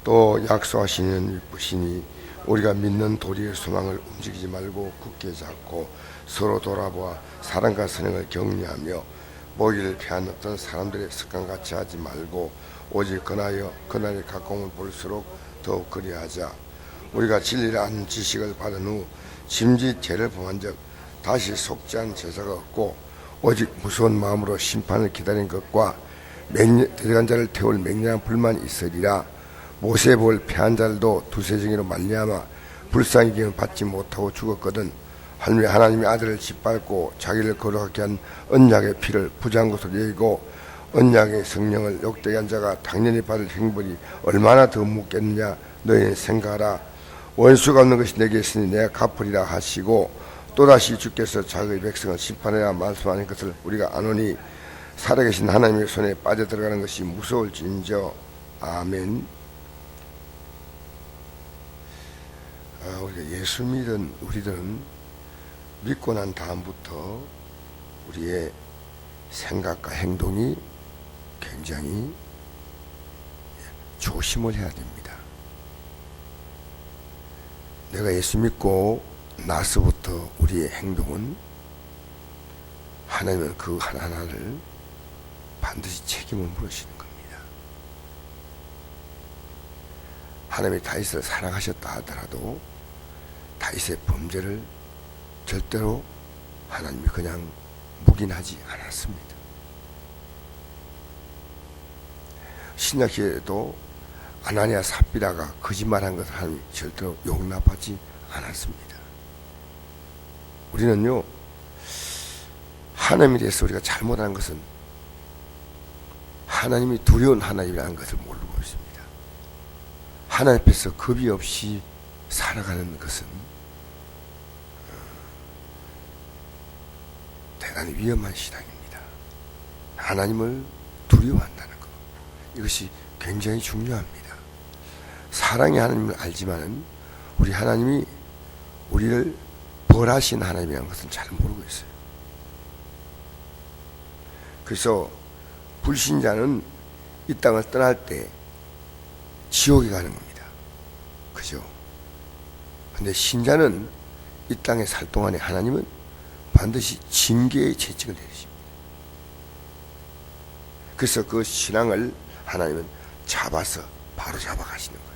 또 약속하시는 분이시니 우리가 믿는 도리의 소망을 움직이지 말고 굳게 잡고 서로 돌아보아 사랑과 선행을 격려하며 모기를 피한 어떤 사람들의 습관같이 하지 말고 오직 그날에 가까움을 볼수록 더욱 그리하자. 우리가 진리를 아는 지식을 받은 후 심지 죄를 범한 적 다시 속지 않은 제사가 없고 오직 무서운 마음으로 심판을 기다린 것과 데려간 자를 태울 맹렬한 불만이 있으리라. 모세의 복을 패한 자들도 두세 정의로 말미암아 불쌍히 기는 받지 못하고 죽었거든. 하나님의 아들을 짓밟고 자기를 거룩하게 한 언약의 피를 부정한 것으로 여기고 언약의 성령을 욕되게 한 자가 당연히 받을 형벌이 얼마나 더 묻겠느냐. 너희는 생각하라. 원수가 없는 것이 내게 있으니 내가 갚으리라 하시고 또다시 주께서 자기의 백성을 심판하라 말씀하는 것을 우리가 아노니 살아계신 하나님의 손에 빠져들어가는 것이 무서울진저. 아멘. 우리가 예수 믿은 우리들은 믿고 난 다음부터 우리의 생각과 행동이 굉장히 조심을 해야 됩니다. 내가 예수 믿고 나서부터 우리의 행동은 하나님은 그 하나하나를 반드시 책임을 물으시는 겁니다. 하나님이 다윗을 사랑하셨다 하더라도 다윗의 범죄를 절대로 하나님이 그냥 묵인하지 않았습니다. 신약시대에도 아나니아 삽비라가 거짓말한 것을 하나님이 절대로 용납하지 않았습니다. 우리는요, 하나님에 대해서 우리가 잘못한 것은 하나님이 두려운 하나님이라는 것을 모르고 있습니다. 하나님 앞에서 겁이 없이 살아가는 것은 대단히 위험한 신앙입니다. 하나님을 두려워한다는 것, 이것이 굉장히 중요합니다. 사랑의 하나님을 알지만은 우리 하나님이 우리를 벌하신 하나님이라는 것은 잘 모르고 있어요. 그래서 불신자는 이 땅을 떠날 때 지옥에 가는 겁니다. 그죠? 근데 신자는 이 땅에 살 동안에 하나님은 반드시 징계의 채찍을 내리십니다. 그래서 그 신앙을 하나님은 잡아서 바로 잡아가시는 거예요.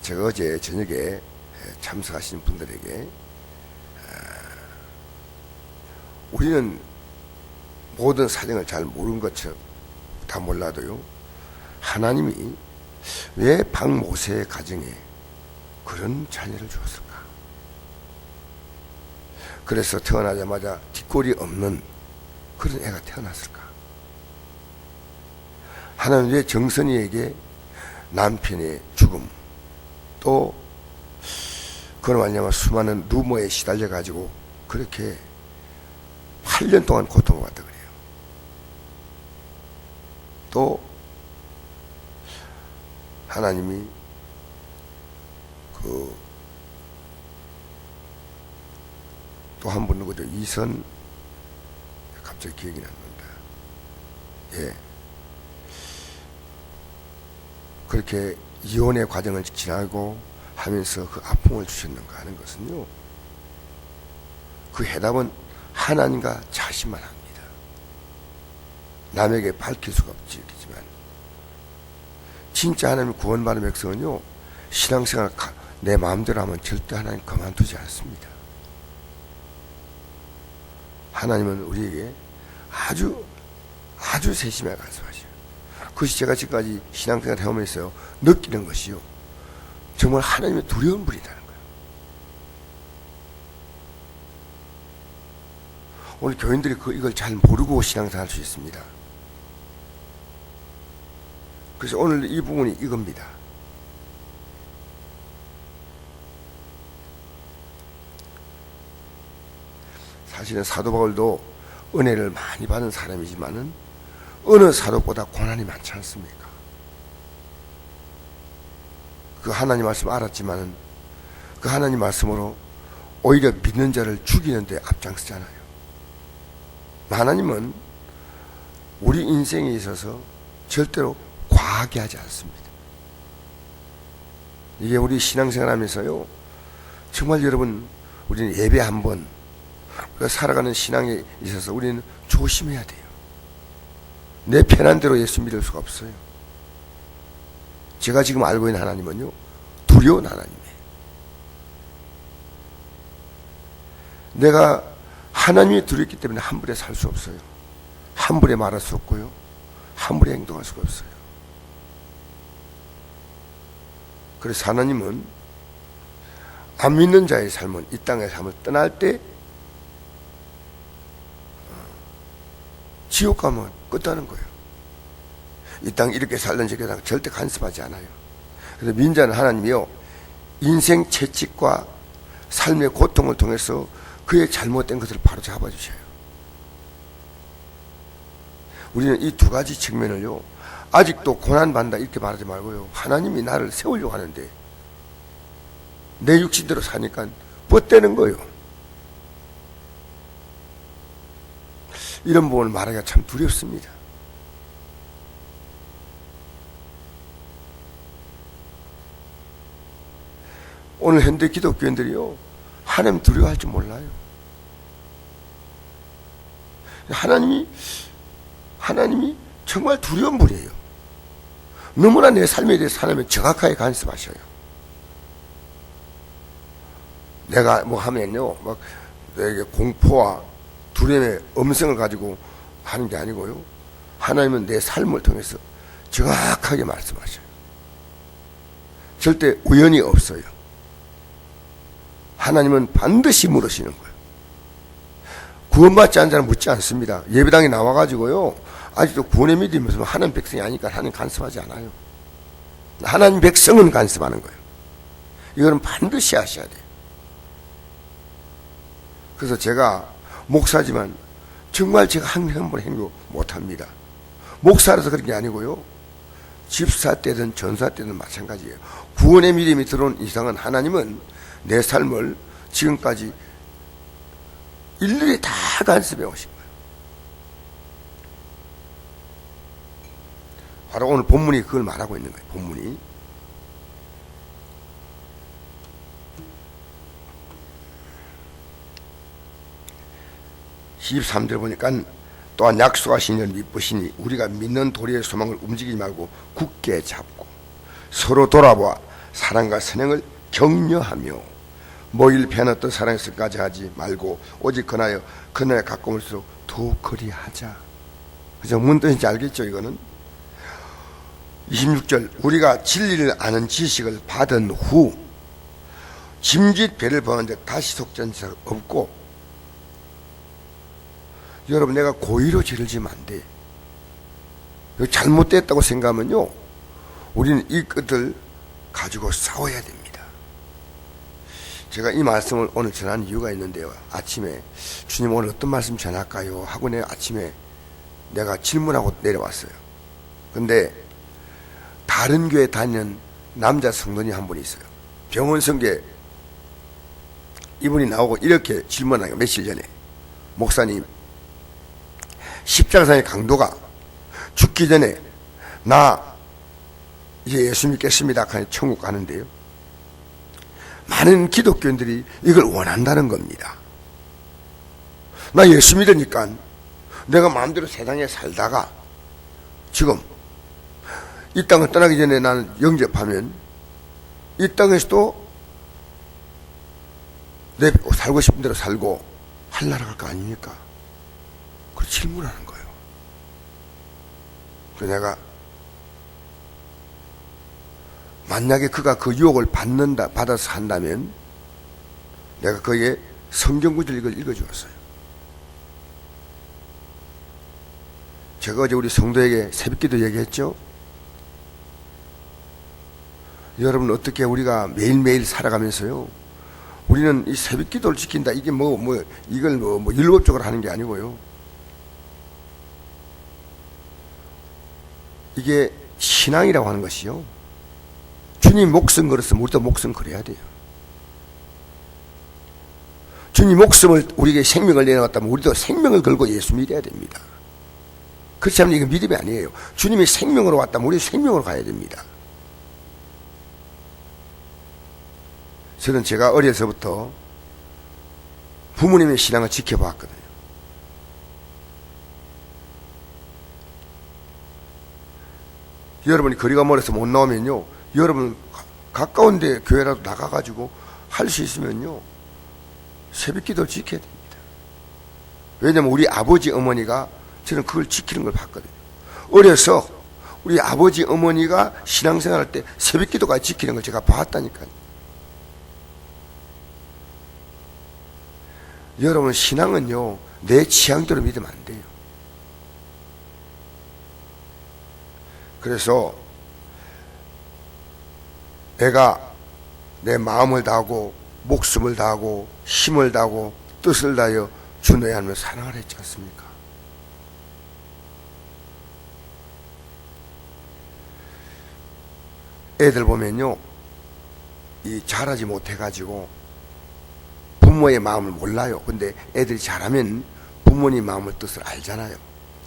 제가 어제 저녁에 참석하시는 분들에게 우리는 모든 사정을 잘 모르는 것처럼 다 몰라도요, 하나님이 왜 박모세의 가정에 그런 자녀를 주었을까? 그래서 태어나자마자 뒷골이 없는 그런 애가 태어났을까? 하나님 왜 정선이에게 남편의 죽음, 또 그런 말미암아 수많은 루머에 시달려 가지고 그렇게 8년 동안 고통을 받다 그래요. 또 하나님이 또 한 분 누구죠? 이선, 갑자기 기억이 안 난다. 예. 그렇게 이혼의 과정을 지나고 하면서 그 아픔을 주셨는가 하는 것은요, 그 해답은 하나님과 자신만 합니다. 남에게 밝힐 수가 없지만 진짜 하나님 구원받은 백성은요, 신앙생활 내 마음대로 하면 절대 하나님 그만두지 않습니다. 하나님은 우리에게 아주 세심하게 간섭하셔요. 그것이 제가 지금까지 신앙생활 해오면서 느끼는 것이요, 정말 하나님의 두려운 분이라는 거예요. 오늘 교인들이 이걸 잘 모르고 신앙생활 할 수 있습니다. 그래서 오늘 이 부분이 이겁니다. 사실은 사도 바울도 은혜를 많이 받은 사람이지만은 어느 사도보다 고난이 많지 않습니까? 그 하나님 말씀 알았지만은 그 하나님 말씀으로 오히려 믿는 자를 죽이는데 앞장서잖아요. 하나님은 우리 인생에 있어서 절대로 과하게 하지 않습니다. 이게 우리 신앙생활 하면서요, 정말 여러분, 우리는 예배 한번 살아가는 신앙에 있어서 우리는 조심해야 돼요. 내 편한 대로 예수 믿을 수가 없어요. 제가 지금 알고 있는 하나님은요, 두려운 하나님이에요. 내가 하나님이 두렵기 때문에 함부로 살 수 없어요. 함부로 말할 수 없고요, 함부로 행동할 수가 없어요. 그래서 하나님은 안 믿는 자의 삶은, 이 땅의 삶을 떠날 때 지옥 가면 끝나는 거예요. 이 땅 이렇게 살던 저렇게 살던 절대 간섭하지 않아요. 그래서 민자는 하나님이요, 인생 채찍과 삶의 고통을 통해서 그의 잘못된 것을 바로 잡아주셔요. 우리는 이 두 가지 측면을요, 아직도 고난받는다 이렇게 말하지 말고요, 하나님이 나를 세우려고 하는데 내 육신대로 사니까 뻗대는 거예요. 이런 부분을 말하기가 참 두렵습니다. 오늘 현대 기독교인들이요, 하나님 두려워할 줄 몰라요. 하나님이 정말 두려운 분이에요. 너무나 내 삶에 대해서 하나님은 정확하게 간섭하셔요. 내가 뭐 하면요, 막 내게 공포와 두려움의 음성을 가지고 하는 게 아니고요, 하나님은 내 삶을 통해서 정확하게 말씀하셔요. 절대 우연이 없어요. 하나님은 반드시 물으시는 거예요. 구원받지 않은 자는 묻지 않습니다. 예배당에 나와가지고요, 아직도 구원의 믿음이 있으면 하나님 백성이 아니니까 하나님 간섭하지 않아요. 하나님 백성은 간섭하는 거예요. 이거는 반드시 하셔야 돼요. 그래서 제가 목사지만 정말 제가 함부로 행동 못합니다. 목사라서 그런 게 아니고요, 집사 때든 전사 때든 마찬가지예요. 구원의 믿음이 들어온 이상은 하나님은 내 삶을 지금까지 일일이 다 간섭해 오신 거예요. 바로 오늘 본문이 그걸 말하고 있는 거예요. 본문이 13절 보니까, 또한 약속하신 이를 믿으시니 우리가 믿는 도리의 소망을 움직이지 말고 굳게 잡고 서로 돌아보아 사랑과 선행을 격려하며 모일 편했던 사랑에서까지 하지 말고 오직 그나여 그날에 가까울수록 더욱 그리하자. 그죠? 무슨 뜻인지 알겠죠? 이거는 26절, 우리가 진리를 아는 지식을 받은 후 짐짓 배를 범한 데 다시 속전 자 없고. 여러분, 내가 고의로 죄를 지면 안 돼. 잘못됐다고 생각하면요, 우리는 이 것을 가지고 싸워야 됩니다. 제가 이 말씀을 오늘 전하는 이유가 있는데요, 아침에 주님 오늘 어떤 말씀 전할까요 하고 내가 아침에 내가 질문하고 내려왔어요. 근데 다른 교회 다니는 남자 성도님 한 분이 있어요. 병원 성계 이분이 나오고 이렇게 질문하요, 며칠 전에. 목사님, 십자가상의 강도가 죽기 전에 나 이제 예수 믿겠습니다 하니 천국 가는데요, 많은 기독교인들이 이걸 원한다는 겁니다. 나 예수 믿으니까 내가 마음대로 세상에 살다가 지금 이 땅을 떠나기 전에 나는 영접하면 이 땅에서도 내 살고 싶은 대로 살고 하늘나라 갈 거 아닙니까? 그 질문하는 거예요. 그래서 내가 만약에 그가 그 유혹을 받아서 한다면 내가 그의 성경 구절을 읽어주었어요. 제가 어제 우리 성도에게 새벽기도 얘기했죠. 여러분, 어떻게 우리가 매일매일 살아가면서요, 우리는 이 새벽기도를 지킨다, 이게 이걸 율법적으로 하는 게 아니고요, 이게 신앙이라고 하는 것이요, 주님 목숨 걸었으면 우리도 목숨 걸어야 돼요. 주님 목숨을, 우리에게 생명을 내놓았다면 우리도 생명을 걸고 예수 믿어야 됩니다. 그렇지 않으면 이건 믿음이 아니에요. 주님이 생명으로 왔다면 우리 생명으로 가야 됩니다. 저는 제가 어려서부터 부모님의 신앙을 지켜봤거든요. 여러분이 거리가 멀어서 못 나오면요, 여러분 가까운 데 교회라도 나가가지고 할 수 있으면요, 새벽기도를 지켜야 됩니다. 왜냐면 우리 아버지 어머니가 저는 그걸 지키는 걸 봤거든요. 어려서 우리 아버지 어머니가 신앙생활할 때 새벽기도까지 지키는 걸 제가 봤다니까요. 여러분, 신앙은요, 내 취향대로 믿으면 안 돼요. 그래서 내가 내 마음을 다하고 목숨을 다하고 힘을 다하고 뜻을 다하여 주 너의 하나님을 사랑을 했지 않습니까? 애들 보면요, 이 자라지 못해가지고 부모의 마음을 몰라요. 근데 애들이 자라면 부모님 마음을 뜻을 알잖아요.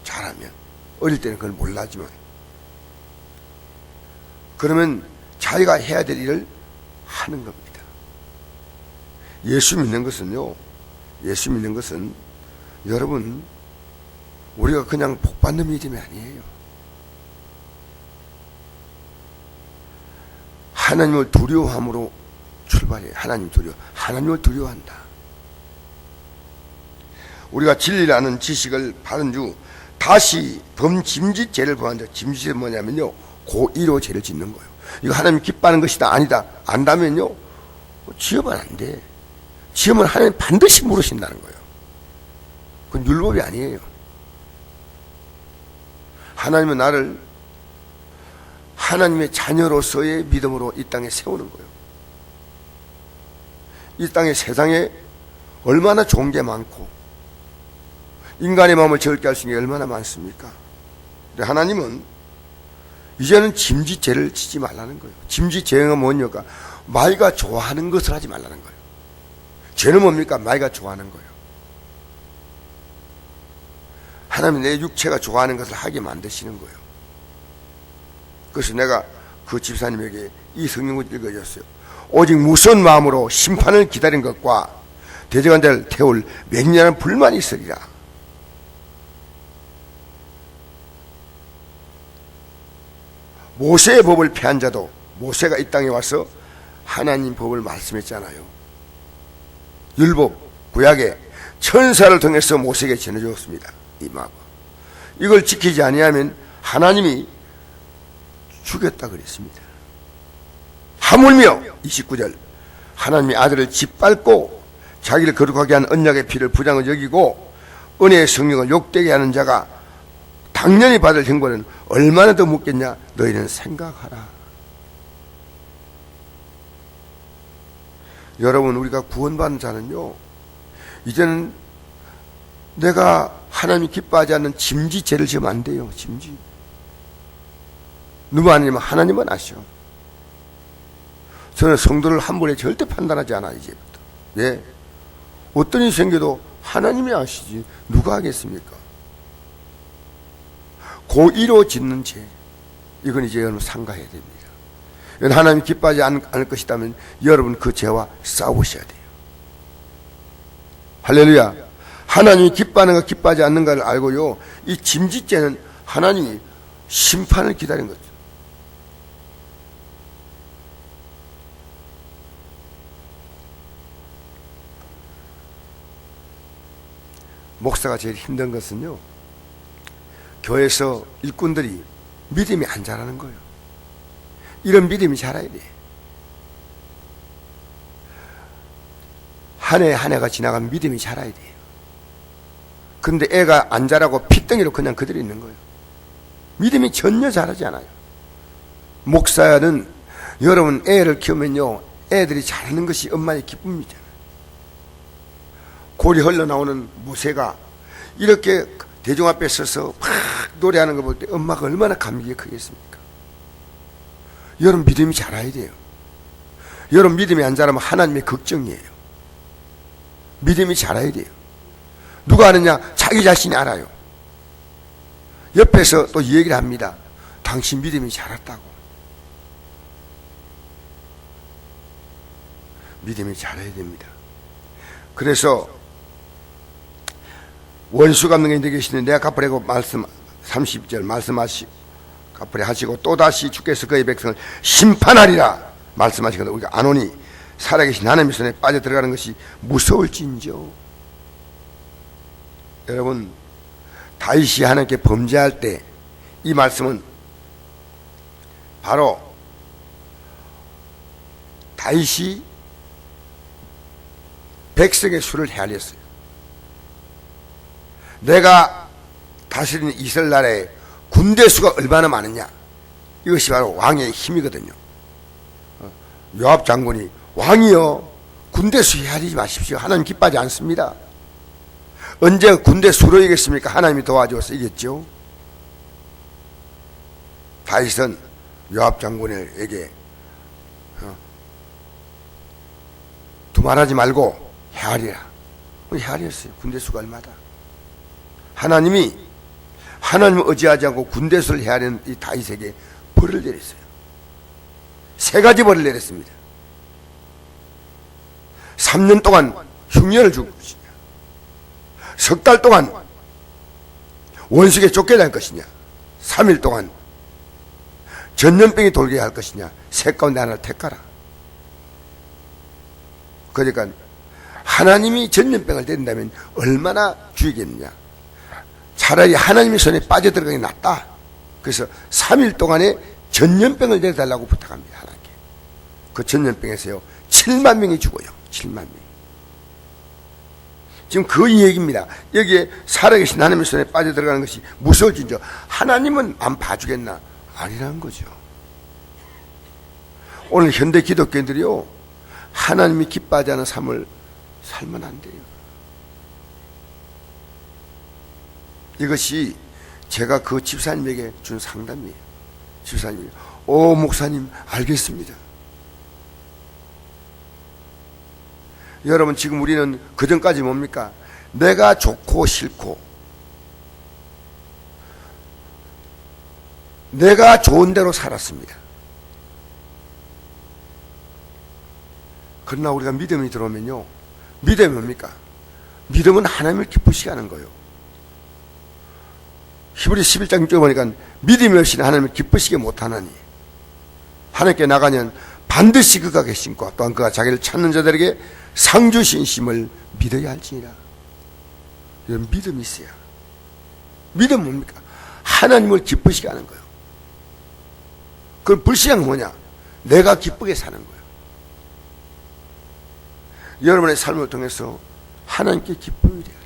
자라면. 어릴 때는 그걸 몰라지만. 그러면 자기가 해야 될 일을 하는 겁니다. 예수 믿는 것은요, 예수 믿는 것은 여러분, 우리가 그냥 복받는 믿음이 아니에요. 하나님을 두려워함으로 출발해요. 하나님을 두려워한다. 우리가 진리를 아는 지식을 받은 주 다시 범짐짓 죄를 범한다. 짐짓은 뭐냐면요, 고의로 죄를 짓는 거예요. 이거 하나님 기뻐하는 것이다, 아니다, 안다면요, 지으면 안 돼. 지으면 하나님 반드시 물으신다는 거예요. 그건 율법이 아니에요. 하나님은 나를 하나님의 자녀로서의 믿음으로 이 땅에 세우는 거예요. 이 땅에 세상에 얼마나 좋은 게 많고 인간의 마음을 즐겁게 할 수 있는 게 얼마나 많습니까? 근데 하나님은 이제는 짐짓죄를 지지 말라는 거예요. 짐짓죄가 뭐냐니까 마귀가 좋아하는 것을 하지 말라는 거예요. 죄는 뭡니까? 마귀가 좋아하는 거예요. 하나님은 내 육체가 좋아하는 것을 하게 만드시는 거예요. 그래서 내가 그 집사님에게 이 성경을 읽어줬어요. 오직 무서운 마음으로 심판을 기다린 것과 대적한자를 태울 맹렬한 불만이 있으리라. 모세의 법을 폐한 자도, 모세가 이 땅에 와서 하나님 법을 말씀했잖아요. 율법, 구약에 천사를 통해서 모세에게 전해주었습니다. 이 마법. 이걸 지키지 아니하면 하나님이 죽였다 그랬습니다. 하물며 29절, 하나님의 아들을 짓밟고 자기를 거룩하게 한 언약의 피를 부정을 여기고 은혜의 성령을 욕되게 하는 자가 당연히 받을 형벌은 얼마나 더 묻겠냐, 너희는 생각하라. 여러분, 우리가 구원받은 자는요, 이제는 내가 하나님이 기뻐하지 않는 짐짓죄를 지으면 안 돼요. 짐짓. 누가 아니면 하나님은 아셔. 저는 성도를 한 번에 절대 판단하지 않아, 이제부터. 왜? 어떤 일이 생겨도 하나님이 아시지 누가 하겠습니까? 고의로 짓는 죄, 이건 이제 여러분 삼가해야 됩니다. 하나님이 기뻐하지 않을 것이라면 여러분 그 죄와 싸우셔야 돼요. 할렐루야. 하나님이 기뻐하는 가 기뻐하지 않는가를 알고요, 이 짐짓죄는 하나님이 심판을 기다린 거죠. 목사가 제일 힘든 것은요, 교회에서 일꾼들이 믿음이 안 자라는 거예요. 이런 믿음이 자라야 돼. 한 해 한 해가 지나가면 믿음이 자라야 돼요. 근데 애가 안 자라고 핏덩이로 그냥 그대로 있는 거예요. 믿음이 전혀 자라지 않아요. 목사는 여러분 애를 키우면요, 애들이 자라는 것이 엄마의 기쁨이잖아요. 골이 흘러나오는 무새가 이렇게 대중 앞에 서서 막 노래하는 거 볼 때 엄마가 얼마나 감격이 크겠습니까? 여러분 믿음이 자라야 돼요. 여러분 믿음이 안 자라면 하나님의 걱정이에요. 믿음이 자라야 돼요. 누가 아느냐? 자기 자신이 알아요. 옆에서 또 이 얘기를 합니다. 당신 믿음이 자랐다고. 믿음이 자라야 됩니다. 그래서 원수 갚는 게 너희 계시는 내가 갚으라고 말씀 30절 말씀하시고 갚으려 하시고 또다시 주께서 그의 백성을 심판하리라 말씀하시거든. 우리가 안 오니 살아계신 하나님의 손에 빠져 들어가는 것이 무서울진저. 여러분, 다윗이 하나님께 범죄할 때 이 말씀은 바로 다윗이 백성의 수를 헤아렸어요. 내가 다스리는 이스라엘 나라에 군대 수가 얼마나 많으냐, 이것이 바로 왕의 힘이거든요. 요압 장군이 왕이여 군대 수 헤아리지 마십시오. 하나님 기뻐하지 않습니다. 언제 군대 수로 이겼습니까? 하나님이 도와줘서 이겼죠. 다윗은 요압 장군에게 두말하지 말고 헤아리라. 헤아렸어요. 군대 수가 얼마다. 하나님을 의지하지 않고 군대 수를 헤아리는 이 다윗에게 벌을 내렸어요. 3가지 벌을 내렸습니다. 3년 동안 흉년을 줄 것이냐, 석 달 동안 원수에게 쫓겨날 것이냐, 3일 동안 전염병이 돌게 할 것이냐, 셋 가운데 하나를 택하라. 그러니까 하나님이 전염병을 내린다면 얼마나 죽이겠느냐. 차라리 하나님의 손에 빠져들어가는 게 낫다. 그래서 3일 동안에 전염병을 내려달라고 부탁합니다. 하나님께. 그 전염병에서요 7만 명이 죽어요. 7만 명. 지금 그 얘기입니다. 여기에 살아계신 하나님의 손에 빠져들어가는 것이 무서울진저. 하나님은 안 봐주겠나? 아니라는 거죠. 오늘 현대 기독교인들이요 하나님이 기뻐하지 않은 삶을 살면 안 돼요. 이것이 제가 그 집사님에게 준 상담이에요. 집사님이 오 목사님 알겠습니다. 여러분, 지금 우리는 그전까지 뭡니까? 내가 좋고 싫고 내가 좋은 대로 살았습니다. 그러나 우리가 믿음이 들어오면요, 믿음이 뭡니까? 믿음은 하나님을 기쁘시게 하는 거예요. 히브리 11장 6절 보니까 믿음이 없이는 하나님을 기쁘시게 못하나니 하나님께 나가면 반드시 그가 계신과 또한 그가 자기를 찾는 자들에게 상 주신 심을 믿어야 할지니라. 이런 믿음이 있어야. 믿음은 뭡니까? 하나님을 기쁘시게 하는 거예요. 그럼 불신앙은 뭐냐? 내가 기쁘게 사는 거예요. 여러분의 삶을 통해서 하나님께 기쁨이 돼야 돼요.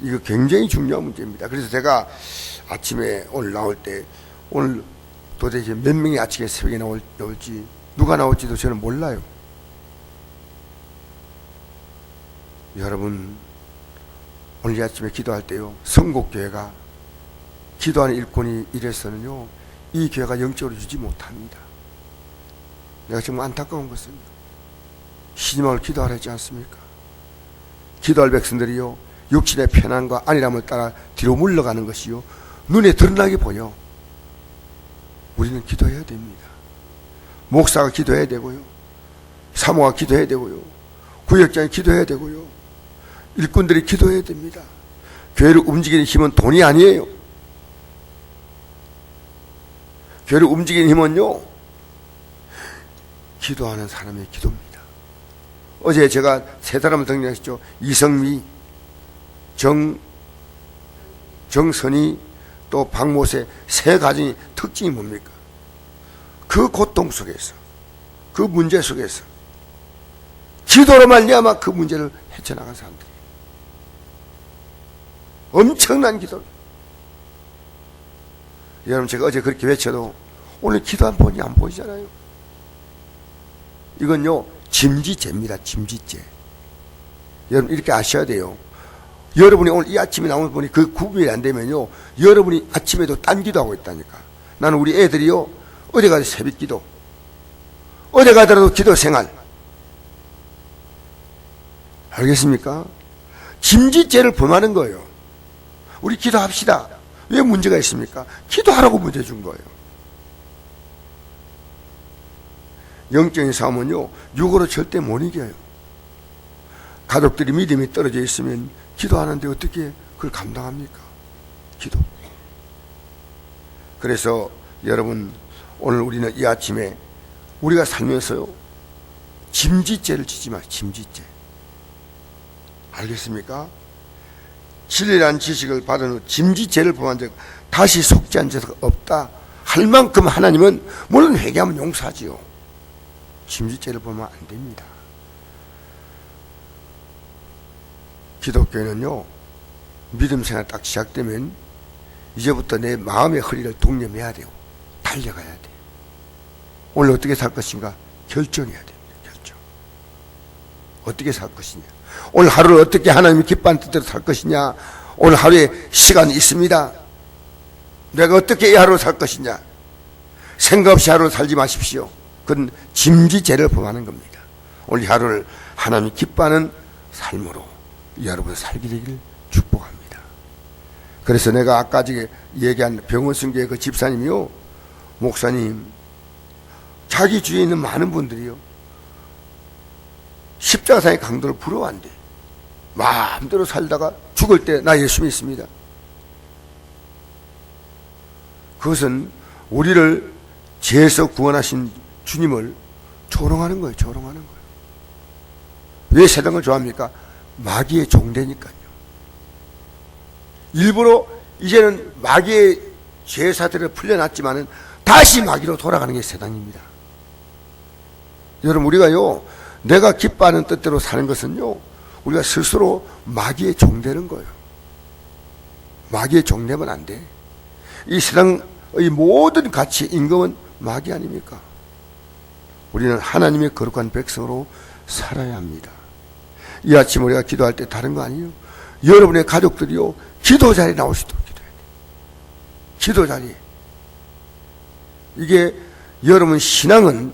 이거 굉장히 중요한 문제입니다. 그래서 제가 아침에 오늘 나올 때, 오늘 도대체 몇 명이 아침에 새벽에 나올지, 누가 나올지도 저는 몰라요. 여러분, 오늘 아침에 기도할 때요, 성곡교회가 기도하는 일꾼이 이래서는요, 이 교회가 영적으로 주지 못합니다. 내가 정말 안타까운 것은 신임을 기도하라 했지 않습니까? 기도할 백성들이요, 육신의 편안과 안일함을 따라 뒤로 물러가는 것이요, 눈에 드러나게 보여. 우리는 기도해야 됩니다. 목사가 기도해야 되고요, 사모가 기도해야 되고요, 구역장이 기도해야 되고요, 일꾼들이 기도해야 됩니다. 교회를 움직이는 힘은 돈이 아니에요. 교회를 움직이는 힘은요, 기도하는 사람의 기도입니다. 어제 제가 3사람을 등장했죠. 이성미, 정선이, 또 박모세 3가정의 특징이 뭡니까? 그 고통 속에서, 그 문제 속에서 기도로 말미암아 그 문제를 헤쳐나간 사람들이에요. 엄청난 기도. 여러분, 제가 어제 그렇게 외쳐도 오늘 기도한 본이 안 보이잖아요. 이건요, 짐지죄입니다. 짐지죄. 여러분, 이렇게 아셔야 돼요. 여러분이 오늘 이 아침에 나오는 분이 그 구분이 안 되면요, 여러분이 아침에도 딴 기도하고 있다니까. 나는 우리 애들이요, 어디 가도 새벽 기도, 어디 가더라도 기도 생활. 알겠습니까? 짐지죄를 범하는 거예요. 우리 기도합시다. 왜 문제가 있습니까? 기도하라고 문제 준 거예요. 영적인 싸움은요, 육으로 절대 못 이겨요. 가족들이 믿음이 떨어져 있으면 기도하는데 어떻게 그걸 감당합니까? 기도. 그래서 여러분, 오늘 우리는 이 아침에 우리가 살면서요, 짐짓죄를 지지 마세요. 짐짓죄. 알겠습니까? 진리란 지식을 받은 후 짐짓죄를 범한 적 다시 속지 않은 자가 없다 할 만큼 하나님은 물론 회개하면 용서하지요. 짐짓죄를 범하면 안 됩니다. 기독교는요, 믿음 생활 딱 시작되면 이제부터 내 마음의 허리를 독려해야 돼요. 달려가야 돼요. 오늘 어떻게 살 것인가 결정해야 됩니다. 결정. 어떻게 살 것이냐. 오늘 하루를 어떻게 하나님이 기뻐하는 뜻대로 살 것이냐. 오늘 하루에 시간이 있습니다. 내가 어떻게 이 하루를 살 것이냐. 생각 없이 하루를 살지 마십시오. 그건 짐짓죄를 범하는 겁니다. 오늘 이 하루를 하나님이 기뻐하는 삶으로 여러분 살게 되기를 축복합니다. 그래서 내가 아까 얘기한 병원 순교의 그 집사님이요, 목사님, 자기 주위에 있는 많은 분들이요, 십자가상의 강도를 부러워한대. 마음대로 살다가 죽을 때 나 예수 믿습니다. 그것은 우리를 죄에서 구원하신 주님을 조롱하는 거예요. 조롱하는 거예요. 왜 세상을 좋아합니까? 마귀의 종되니까요. 일부러 이제는 마귀의 죄사들을 풀려났지만은 다시 마귀로 돌아가는 게 세상입니다. 여러분, 우리가요, 내가 기뻐하는 뜻대로 사는 것은요, 우리가 스스로 마귀의 종되는 거예요. 마귀의 종되면 안 돼. 이 세상의 모든 가치, 임금은 마귀 아닙니까? 우리는 하나님의 거룩한 백성으로 살아야 합니다. 이 아침 우리가 기도할 때 다른 거 아니에요? 여러분의 가족들이요, 기도 자리에 나올 수 있도록 기도해야 돼요. 기도 자리. 이게 여러분 신앙은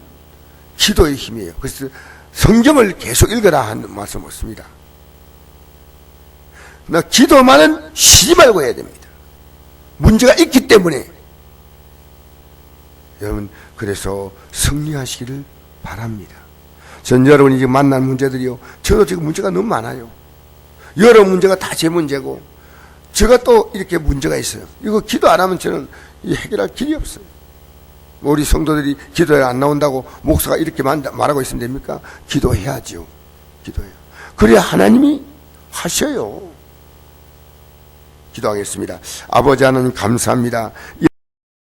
기도의 힘이에요. 그래서 성경을 계속 읽어라 하는 말씀을 씁니다. 나 기도만은 쉬지 말고 해야 됩니다. 문제가 있기 때문에. 여러분, 그래서 승리하시기를 바랍니다. 전 여러분이 지금 만난 문제들이요, 저도 지금 문제가 너무 많아요. 여러 문제가 다 제 문제고, 제가 또 이렇게 문제가 있어요. 이거 기도 안 하면 저는 해결할 길이 없어요. 우리 성도들이 기도에 안 나온다고 목사가 이렇게 말하고 있으면 됩니까? 기도해야죠. 기도해요. 그래야 하나님이 하셔요. 기도하겠습니다. 아버지 하나님 감사합니다.